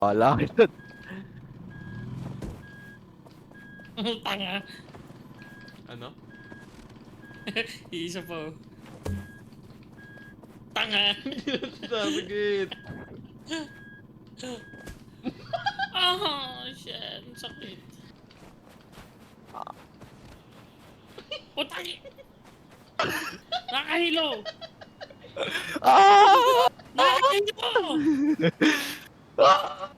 Wala ka dun. Tanga. Ano? Isa pa oh. Tanga. Target. Ah, shit. Ang sakit. Putang. Nakahilo. Ah! Nakahilo. Ah!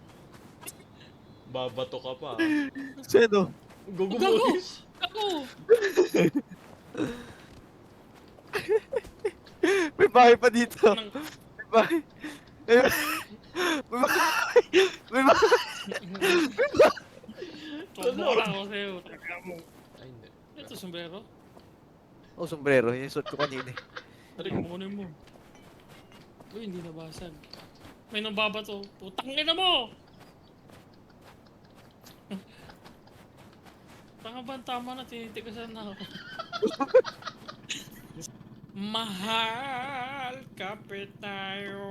Babato ka pa. Sino? Gugu Gago. boys. Ako. May bahay pa dito. Nang... May bahay. May bahay. May bahay. Tumbo lang ako sa'yo. Taka mo. Ay, hindi. Ito, sombrero. Oh, sombrero. Yung suot ko kanina. Tari, kukunin mo. Uy, hindi nabasag. May nambabato. Putang ina mo! Tanga ba? Tama na, tinitigasan na ako. Mahal, kapit tayo.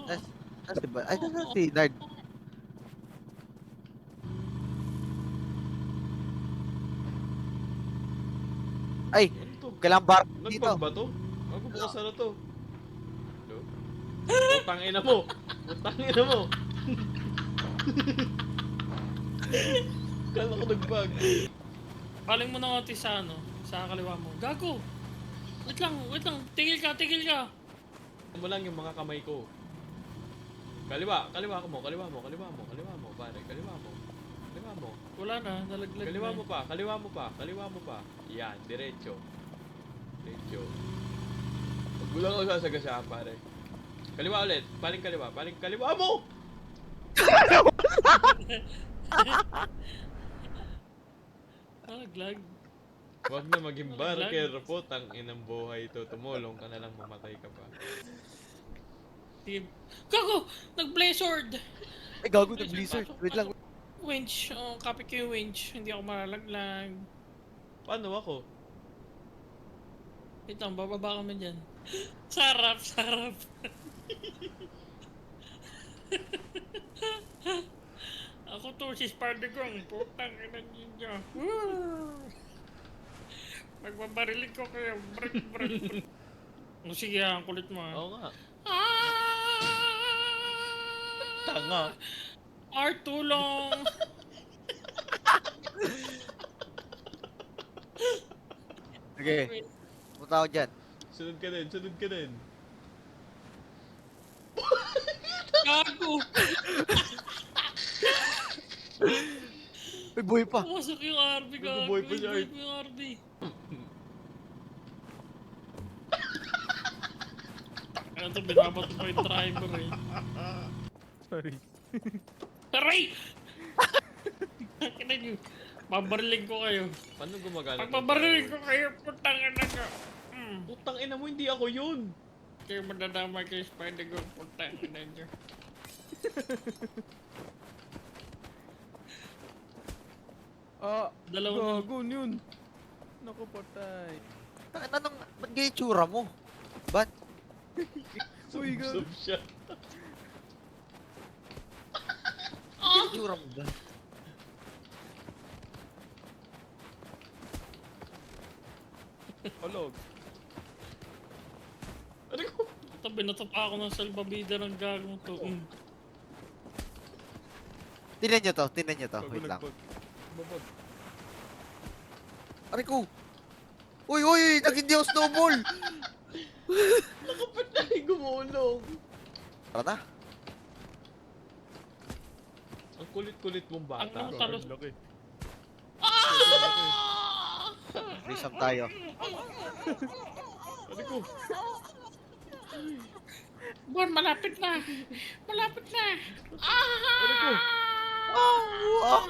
Nas, diba? Ay, nasa si Nard. Ay, Ano to? kailangan bar dito. Nagpagbato? Ako bukas na to. Hello? Putang ina mo! Putang ina mo! Kala ko nagbag. Baling mo na konti sa ano, sa kaliwa mo. Gago! Wait lang, wait lang. Tigil ka, tigil ka. Ano mo lang yung mga kamay ko. Kaliwa, kaliwa mo, kaliwa mo, kaliwa mo, kaliwa mo, pare, kaliwa mo. Kaliwa mo. Wala na, nalaglag Kaliwa na. mo pa, kaliwa mo pa, kaliwa mo pa. Yan, diretso. Diretso. Huwag mo lang ako sasagasaan, pare. Kaliwa ulit, paling kaliwa mo! Nalaglag. Huwag na maging barker po, tang inang buhay ito. Tumulong ka na lang, mamatay ka pa. Sige. Gago! Nag-blizzard! Ay, gago na blizzard. Wait lang. Winch. Oh, copy ko yung winch. Hindi ako malalaglag. Paano ako? Wait lang, bababa kami dyan. Sarap, sarap. Ako to, si Spider-Gong. Putang ina ninyo. Magbabarilig ko kayo. Brek, brek, brek. O sige, ang kulit mo. Oo nga. Ah! Tanga. Art, tulong! Sige, punta ako dyan. Sunod ka din, sunod ka din. Gago! May buhay pa. Pumasok yung RB, gago. Nagbubuhay pa si Art. Nagbubuhay yung RB. Ano to, binabato pa yung driver eh. Sorry. Aray! Kina nyo. Babarilig ko kayo. Paano gumagana? Pag babarilig ko kayo, putang ina nyo. Putang ina mo, hindi ako yun. Kayo madadamay kay Spider-Gong, putang ina nyo. Ah, Dalawa na. gago yun. Naku, patay. Anong, ba't ganyan yung tsura mo? Ba't? Uy, gago. Sub siya. Ganyan yung tsura mo ba? Olog. Ano ko? Ito, binatapa ako ng salbabida ng gagong to. Tingnan nyo to, tingnan nyo to. Gago, Wait lang. nagbag. Babag. Aray ko! Uy, uy, uy! Nag-hindi ako snowball! Nakapit na rin gumulong. Tara na. Ang kulit-kulit mong bata. Ang talos. Laki. Resum tayo. Ano ko? Buwan, malapit na. Malapit na. Ano ko? Ah!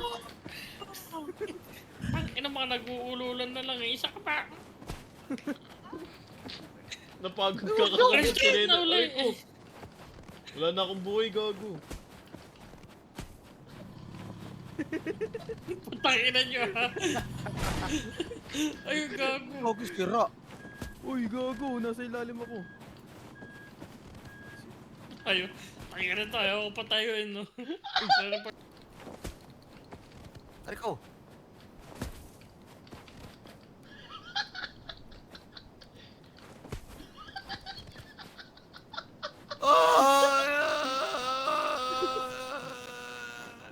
Ang ina mga nag-uululan na lang eh. Isa ka pa. Napagod ka kakabot Shit, kanina. naulay. Ay ko. Wala na akong buhay, gago. Putang ina nyo ha. Ayun, gago. Gago, sira. Uy, gago. Nasa ilalim ako. Ayun. Ay, ganito, ayaw ko patayuin, no? Rico!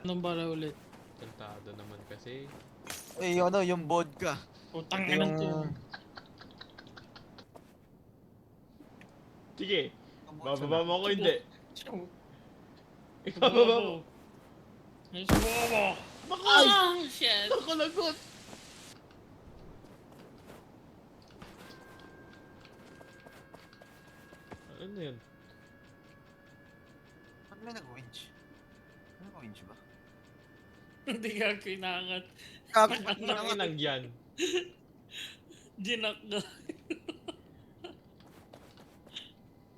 Anong bala ulit? Kantado naman kasi. Eh, ano, yung vodka. Utang Yung... ina to. Sige, Kombucha bababa na. mo ako hindi. Subukan Ibababa mo. mo. Ay, subukan mo. Ah, shit. Ako lagot. Ano yun? Ba't may nag-winch? May nag-winch ba? Hindi ka kinaangat. Kapit Ang inang yan. Ginak na.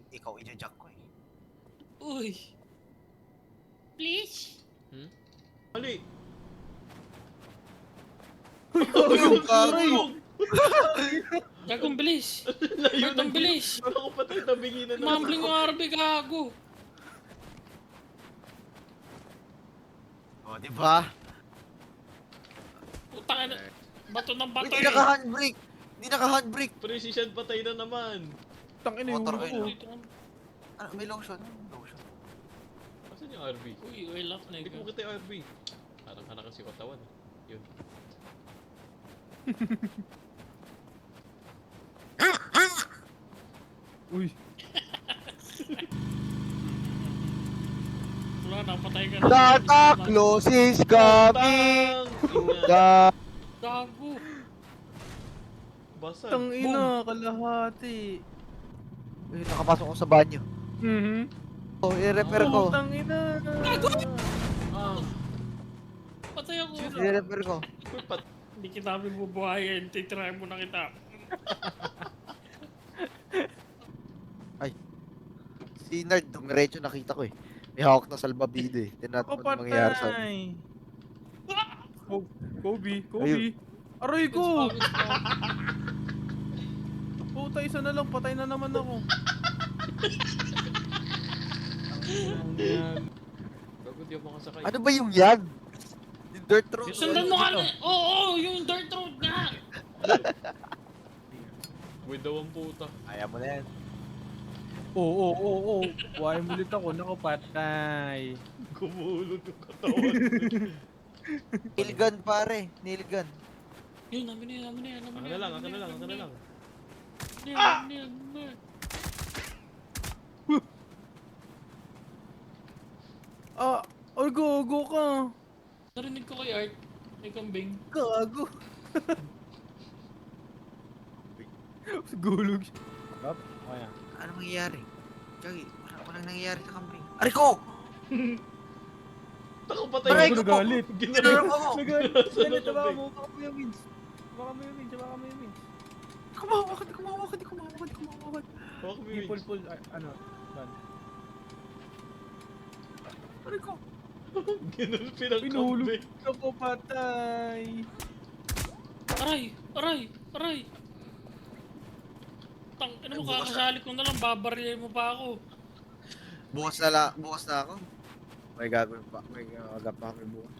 Ikaw i-jack ko eh. Uy. Please? Mali. Yung gago! Gagong bilis. Layo Ba't ang bilis? Ako patay, tabingi na naman. Mambling yung RB, gago. O, di ba? Utang ina. Bato ng bato Hindi naka-handbrake! Hindi naka-handbrake! Precision patay na naman. Tangin na yung Motor ulo ko. oil. Ano, may lotion? Lotion. Asan yung RB? Uy, oil up na Hindi ko ikaw. kita yung RB. Parang ka na kasi katawan. Yun. Uy. Wala, napatay ka na. Santa Claus is coming! Tang! Ina. Gago. Basag. Tangina, kalahati. Uy, nakapasok ko sa banyo. Oh, i-repair ko. Tangina. Ah. Patay ako. I-repair ko. Uy, pat. Hindi kita bibubuhayin. Titry mo na kita. Si Nerd, dumiretso nakita ko eh. May hawak na salbabida eh. Tingnan Ako natin ano mangyayari sa... patay. Kobe, Ayun. Kobe. Aray ko! Good spot. Puta, isa na lang, patay na naman ako. Gago, di ako makasakay. Ano ba yung yan? Yung dirt road? Sundan mo kami. Oo, yung dirt road nga. Widow ang puta. Kaya mo na yan. Oo. Why mo ulit ako, naku patay. Gumulog yung katawan. Nail gun pare. Nail gun. Yun, namin na yan, namin na yan. Ako na lang, ako na lang, ako na lang. Ah, ay go ka. Narinig ko kay Art. May kambing. Gago. Gulog siya. Up, kaya. Ano mangyayari? Kagi, walang nangyayari sa kambing. Aray ko! Ako patay. Aray Gago, ko! nagalit. Ginagawa mo! Nagalit, Nasa galit, loob baka eh. mo, baka mo yung wins. Baka mo yung wins, baka mo yung wins. Kumawak, di kumawak. Hawak mo Hindi, yung pull, ano, ban. Aray ko! Ginulpi ng Pinulog kambing. ako, patay. Aray. Tang, ano mo, Bukas kakasalik ko na lang, babarilin mo pa ako. Bukas na ako. May gagawin pa. May agap pa kami bukas.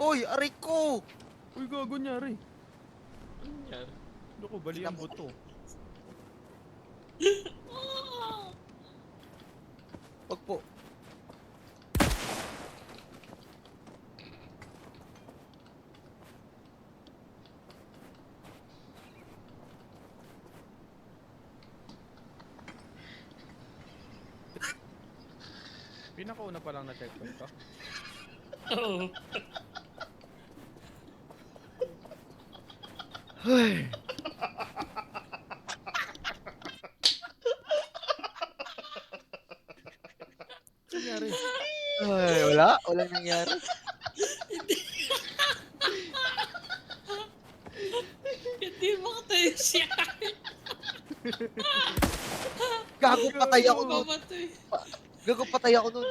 Uy, aray ko! Uy, gago nyari. Ano nangyari? Loko, bali ang buto. Wag po. Pinakauna pa lang na checkpoint to. Oo. Ay. Nangyari. Ay, wala. Walang nangyari. Hindi mo katayo siya. Gago patay ako nun. Babatay. Gago patay ako nun.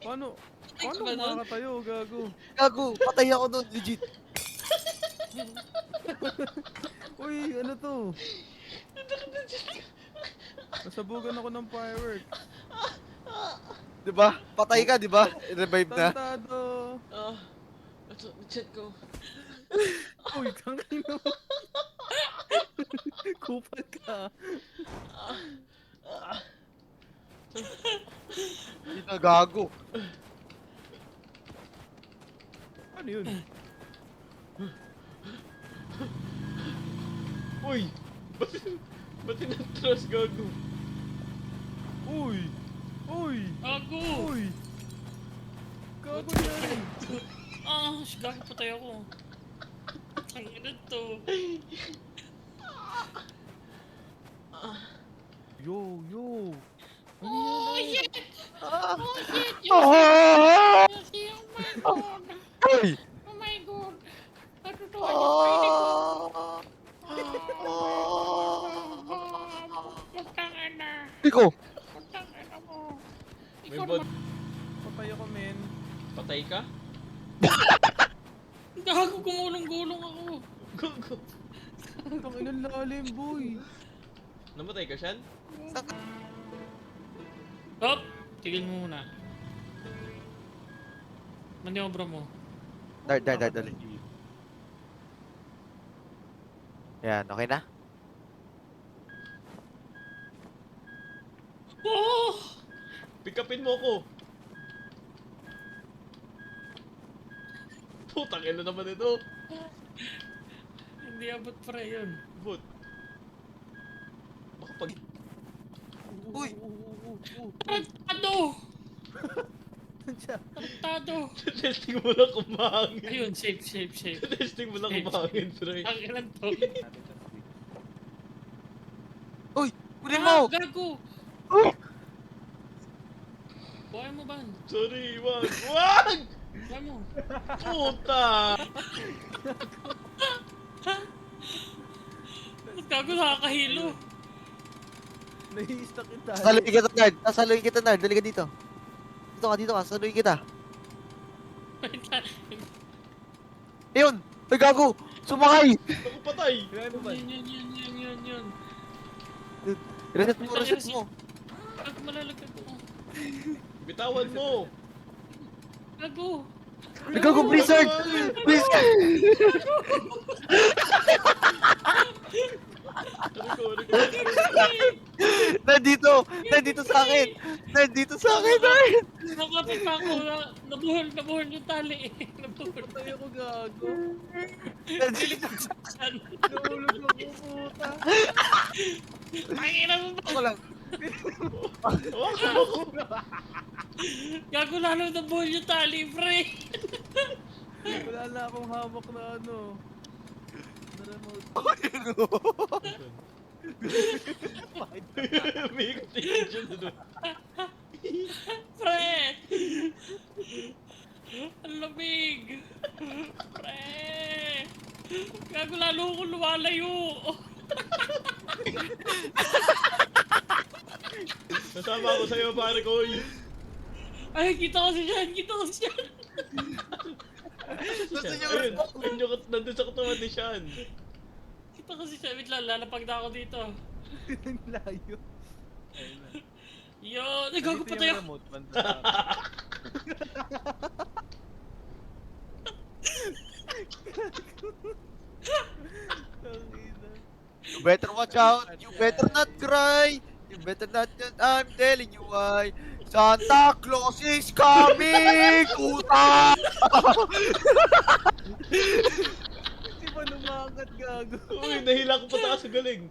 Paano? Ay, Paano ba nun? makakatayo, gago? Gago, patay ako doon, legit. Uy, ano to? Nasabugan ako ng firework. Diba? Patay ka, diba? Revive na. Tantado. Chat ko. Uy, tangin mo. Kupal ka. Dito, gago. Ano yun? Uy! Ba't tinatras, gago? Uy! Uy! Gago! Uy! Gago yan! Gago patay ako. Ang ina to. Yo, yo! Oh, shit! Ah! Oh, shit! Ah! Yoshi, oh my god! Uy! Oh my god! Natutuwa yung pinig ko. Putang ina. Tiko! Putang ina mo. May Ikaw bod. naman. Patay ako, men. Patay ka? Gago, gumulong-gulong ako. Gago. Tangin ang lalim, boy. Namatay ka, Shan? Hop! Tigil mo muna. Maniobra mo. Dart. Dali. Yan, okay na? Oh! Pick upin mo ko. Putang ina naman ito. Hindi abot pre yun. Bot. Baka pag... Uy! Tarantado! Siya. Tarantado! Testing mo lang kung mahangin. Ayun, safe. Testing mo lang kung mahangin, Troy. Ang ilan to. Uy! Kunin mo! Gago! Uy! Buhay mo ba? Sorry, wag. Wag! Buhay mo. Puta! Gago, nakakahilo. Nai-stuck yung tayo. Sasaluhin kita, Nard. Sasaluhin kita, Nard. Dali ka dito. Dito ka. Sasaluhin kita. Wait lang. Ayun! Ay, gago! Sumakay! Ako patay! Kaya mo ba? Yun. Reset mo. Gago, malalaglag ako. Bitawan mo! Gago! Ay, gago, Blizzard! Blizzard! Ano ko? Nandito sa akin, Nard! Nakapit ako. Nabuhol yung tali. Nabuhol. Patay ako, gago. Nandito Saan? Naulog ako, puta. Pakina mo ba? ako lang. Gago, lalo nabuhol yung tali, pre. Wala na akong hawak na ano. Na remote. May contagion doon. Pre! Ang lamig! Pre! Gago, lalo ko lumalayo! Nasama ako sa'yo, pare ko. Ay, kita ko si Sean! Gusto niyo Ayun, nandun sa katawan ni Sean. Kita ko si Sean. Wait lang, lalapag na ako dito. Ang layo. Ayun na. Yun! Ay, gago, Dito patay yung ako! remote, banda sa akin. Tangina. You better watch out. You better not cry. You better not. I'm telling you why. Santa Claus is coming! Puta! Di ba lumakat, gago? Uy, nahila ko pataas sa galing.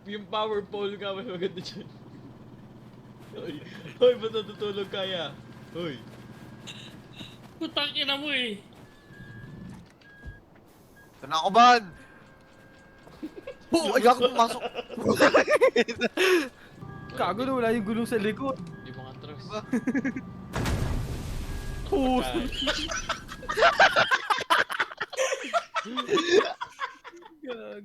Yung power pole ka, mas maganda dyan. Hoy, ba't natutulog kaya? Hoy. Putang ina mo eh! Ito na ako, man! Oh, ay, gago, pumasok. Gago na, wala yung gulong sa likod. Yung mga trust. Diba? Puso. Gago.